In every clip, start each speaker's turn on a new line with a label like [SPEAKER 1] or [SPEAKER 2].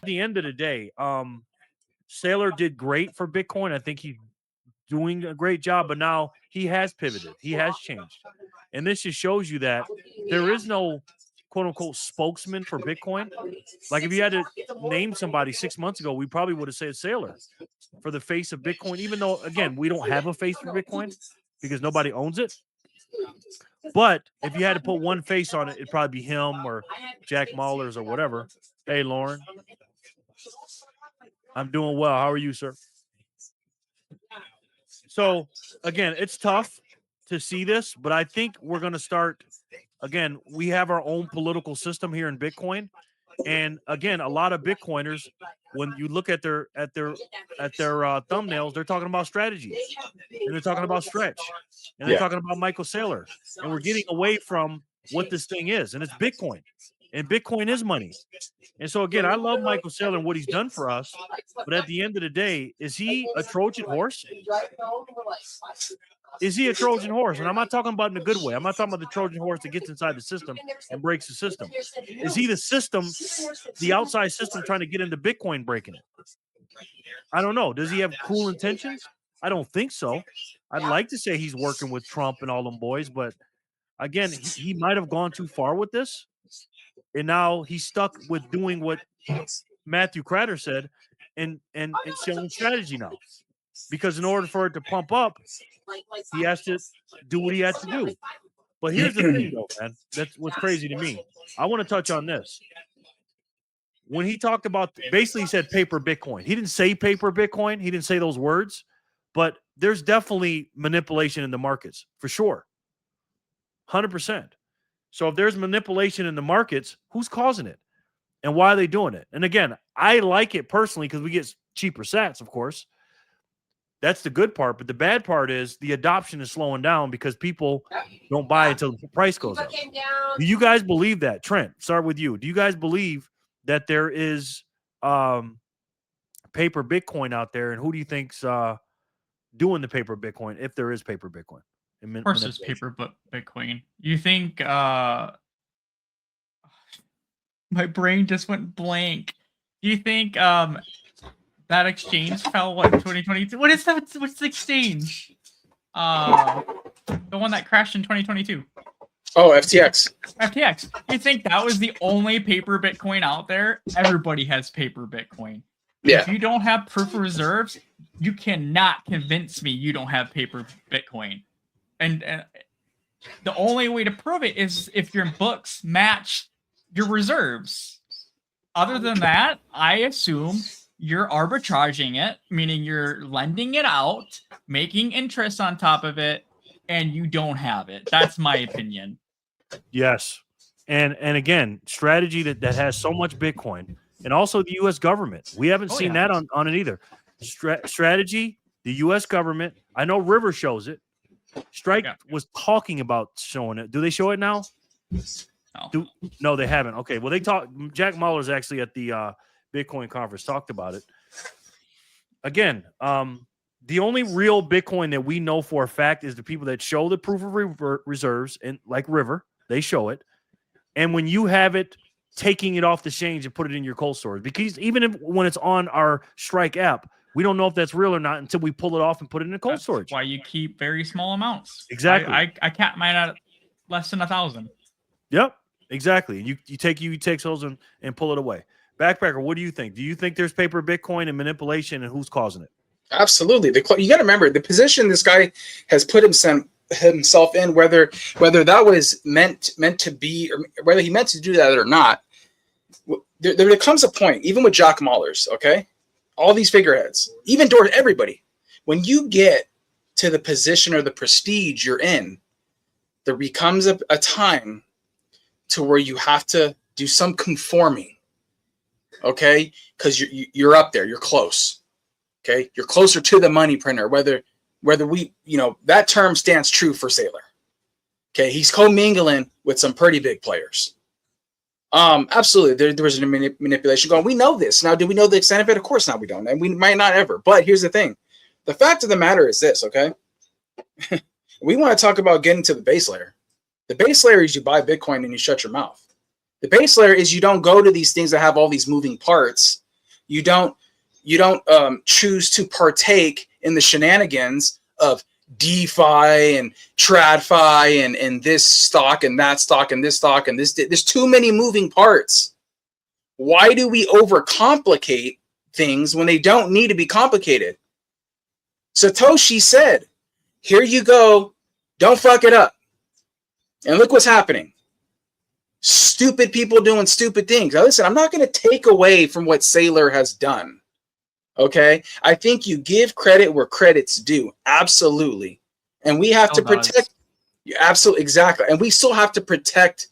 [SPEAKER 1] the end of the day, Saylor did great for Bitcoin. I think he's doing a great job, but now he has pivoted. He has changed. And this just shows you that there is no quote unquote spokesman for Bitcoin. Like if you had to name somebody 6 months ago, we probably would have said Saylor for the face of Bitcoin, even though, again, we don't have a face for Bitcoin because nobody owns it. But if you had to put one face on it, it'd probably be him or Jack Mallers or whatever. Hey, Lauren. I'm doing well. How are you, sir? So, again, it's tough to see this, but I think we're going to start. Again, we have our own political system here in Bitcoin. And again, a lot of Bitcoiners, when you look at their thumbnails, they're talking about strategies, and they're talking about Stretch, and they're talking about Michael Saylor, and we're getting away from what this thing is, and it's Bitcoin, and Bitcoin is money. And so again, I love Michael Saylor and what he's done for us, but at the end of the day, is he a Trojan horse? Is he a Trojan horse? And I'm not talking about in a good way. I'm not talking about the Trojan horse that gets inside the system and breaks the system. Is he the system, the outside system trying to get into Bitcoin breaking it? I don't know. Does he have cruel intentions? I don't think so. I'd like to say he's working with Trump and all them boys, but again, he might have gone too far with this. And now he's stuck with doing what Matthew Kratter said and selling strategy now. Because in order for it to pump up, he has to do what he has to do. But here's the thing, though, man. That's what's crazy to me. I want to touch on this. When he talked about, basically he said paper Bitcoin. He didn't say paper Bitcoin. He didn't say those words. But there's definitely manipulation in the markets, for sure. 100%. So if there's manipulation in the markets, who's causing it? And why are they doing it? And again, I like it personally because we get cheaper sats, of course. That's the good part. But the bad part is the adoption is slowing down because people don't buy until the price goes up. Do you guys believe that? Trent, start with you. Do you guys believe that there is paper Bitcoin out there? And who do you think's doing the paper Bitcoin, if there is paper Bitcoin?
[SPEAKER 2] Of course there's paper Bitcoin. You think my brain just went blank. Do you think that exchange fell in 2022? What is that? What's the exchange? The one that crashed in 2022.
[SPEAKER 3] Oh, FTX.
[SPEAKER 2] FTX. You think that was the only paper Bitcoin out there? Everybody has paper Bitcoin.
[SPEAKER 3] Yeah.
[SPEAKER 2] If you don't have proof of reserves, you cannot convince me you don't have paper Bitcoin. And the only way to prove it is if your books match your reserves. Other than that, I assume you're arbitraging it, meaning you're lending it out, making interest on top of it, and you don't have it. That's my opinion.
[SPEAKER 1] Yes. And again, strategy that has so much Bitcoin, and also the U.S. government. We haven't seen that on it either. Strategy, the U.S. government. I know River shows it. Strike was talking about showing it. Do they show it now?
[SPEAKER 2] No.
[SPEAKER 1] No, they haven't. Okay. Well, they talked. Jack Mallers actually at the Bitcoin conference talked about it. Again, the only real Bitcoin that we know for a fact is the people that show the proof of reserves, and like River, they show it. And when you have it, taking it off the exchange and put it in your cold storage, because even when it's on our Strike app, we don't know if that's real or not until we pull it off and put it in a cold storage.
[SPEAKER 2] Why you keep very small amounts.
[SPEAKER 1] Exactly.
[SPEAKER 2] I cap mine at less than 1,000.
[SPEAKER 1] Yep, exactly. You take those and pull it away. Backpacker, what do you think? Do you think there's paper Bitcoin and manipulation, and who's causing it?
[SPEAKER 3] Absolutely. You got to remember the position this guy has put himself in, whether that was meant to be, or whether he meant to do that or not. There comes a point, even with Jack Mallers, okay? All these figureheads, even toward everybody, when you get to the position or the prestige you're in, there becomes a time to where you have to do some conforming, okay? Because you're up there, you're close, okay? You're closer to the money printer, whether we, that term stands true for Saylor, okay? He's commingling with some pretty big players. Absolutely. There was a manipulation going. We know this. Now, do we know the extent of it? Of course not. We don't. And we might not ever. But here's the thing. The fact of the matter is this, okay? We want to talk about getting to the base layer. The base layer is you buy Bitcoin and you shut your mouth. The base layer is you don't go to these things that have all these moving parts. You don't choose to partake in the shenanigans of DeFi and TradFi and this stock and that stock and this stock and this. There's too many moving parts. Why do we overcomplicate things when they don't need to be complicated? Satoshi said, here you go. Don't fuck it up. And look what's happening. Stupid people doing stupid things. Now listen, I'm not going to take away from what Saylor has done. Okay? I think you give credit where credit's due. Absolutely. And we have to protect. Absolutely. Exactly. And we still have to protect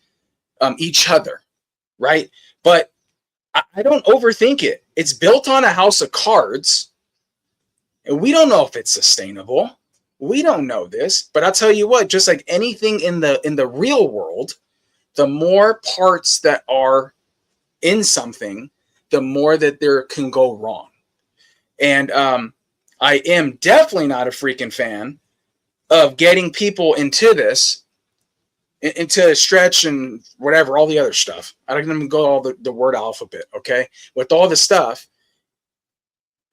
[SPEAKER 3] each other. Right? But I don't overthink it. It's built on a house of cards. And we don't know if it's sustainable. We don't know this. But I'll tell you what, just like anything in the real world, the more parts that are in something, the more that there can go wrong. And I am definitely not a freaking fan of getting people into this, into Stretch and whatever, all the other stuff. I don't even go all the word alphabet, okay? With all the stuff.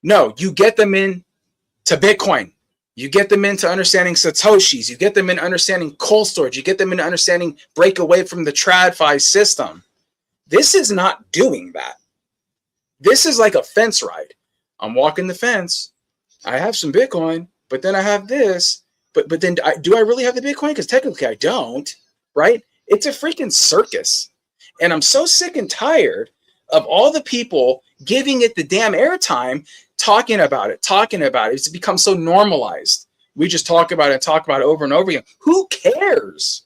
[SPEAKER 3] No, you get them in to Bitcoin. You get them into understanding Satoshis. You get them in understanding cold storage. You get them in understanding break away from the TradFi system. This is not doing that. This is like a fence ride. I'm walking the fence. I have some Bitcoin, but then I have this. But then do I really have the Bitcoin? Because technically I don't, right? It's a freaking circus. And I'm so sick and tired of all the people giving it the damn airtime, talking about it. It's become so normalized. We just talk about it over and over again. Who cares?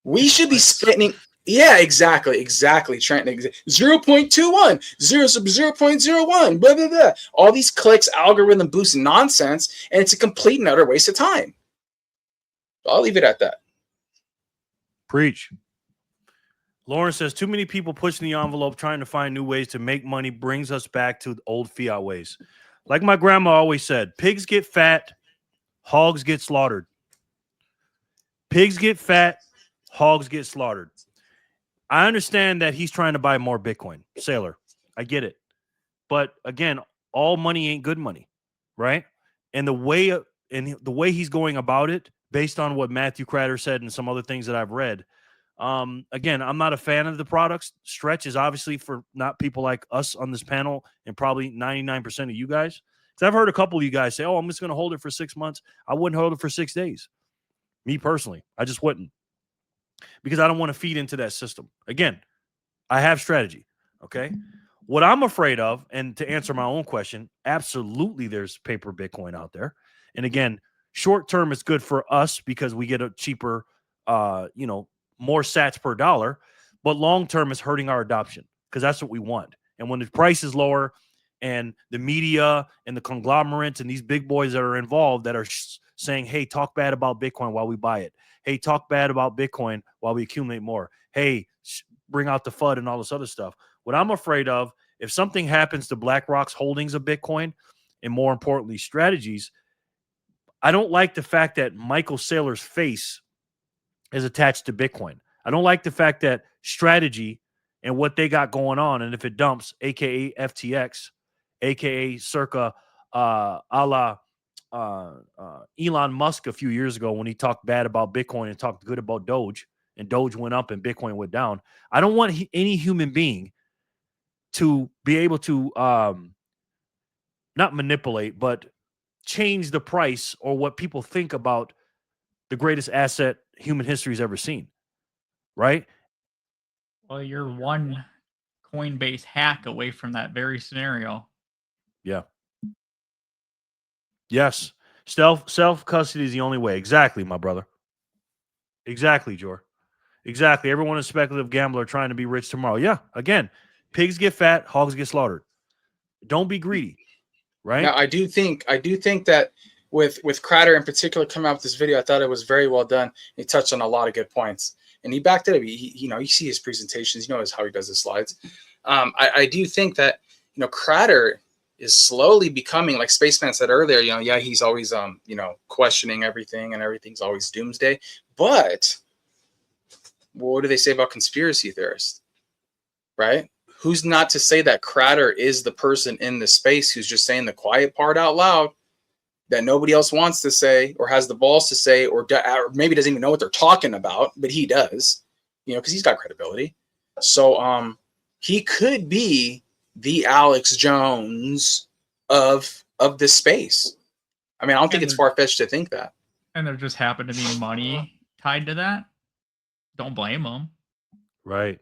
[SPEAKER 3] We should be spending. Yeah, exactly. Trent, 0.21, 0.01, blah, blah, blah. All these clicks, algorithm boost nonsense, and it's a complete and utter waste of time. I'll leave it at that.
[SPEAKER 1] Preach. Lauren says, too many people pushing the envelope trying to find new ways to make money brings us back to old fiat ways. Like my grandma always said, pigs get fat, hogs get slaughtered. Pigs get fat, hogs get slaughtered. I understand that he's trying to buy more Bitcoin. Sailor, I get it. But again, all money ain't good money, right? And the way he's going about it, based on what Matthew Kratter said and some other things that I've read, again, I'm not a fan of the products. Stretch is obviously for not people like us on this panel and probably 99% of you guys. Because I've heard a couple of you guys say, oh, I'm just going to hold it for 6 months. I wouldn't hold it for 6 days. Me personally, I just wouldn't. Because I don't want to feed into that system. Again, I have strategy, okay? What I'm afraid of, and to answer my own question, absolutely there's paper Bitcoin out there. And again, short term is good for us because we get a cheaper, more sats per dollar, but long term is hurting our adoption because that's what we want. And when the price is lower and the media and the conglomerates and these big boys that are involved that are saying, hey, talk bad about Bitcoin while we buy it. Hey, talk bad about Bitcoin while we accumulate more. Hey, bring out the FUD and all this other stuff. What I'm afraid of, if something happens to BlackRock's holdings of Bitcoin and more importantly, strategies, I don't like the fact that Michael Saylor's face is attached to Bitcoin. I don't like the fact that strategy and what they got going on, and if it dumps, aka FTX, aka circa a la Elon Musk a few years ago when he talked bad about Bitcoin and talked good about Doge, and Doge went up and Bitcoin went down. I don't want any human being to be able to not manipulate, but change the price or what people think about the greatest asset human history has ever seen. Right?
[SPEAKER 2] Well, you're one Coinbase hack away from that very scenario.
[SPEAKER 1] Yeah. Yes. Self-custody is the only way. Exactly, my brother. Exactly, Jor. Exactly. Everyone is a speculative gambler trying to be rich tomorrow. Yeah. Again, pigs get fat, hogs get slaughtered. Don't be greedy. Right?
[SPEAKER 3] Now, I do think that with Kratter in particular coming out with this video, I thought it was very well done. He touched on a lot of good points. and he backed it up. You see his presentations, how he does his slides. I do think that Kratter is slowly becoming, like Spaceman said earlier, he's always questioning everything, and everything's always doomsday. But what do they say about conspiracy theorists? Right? Who's not to say that Kratter is the person in the space who's just saying the quiet part out loud that nobody else wants to say, or has the balls to say, or maybe doesn't even know what they're talking about, but he does, because he's got credibility. So he could be the Alex Jones of this space. I mean, I don't think it's far-fetched to think that.
[SPEAKER 2] And there just happened to be money tied to that. Don't blame them.
[SPEAKER 1] Right.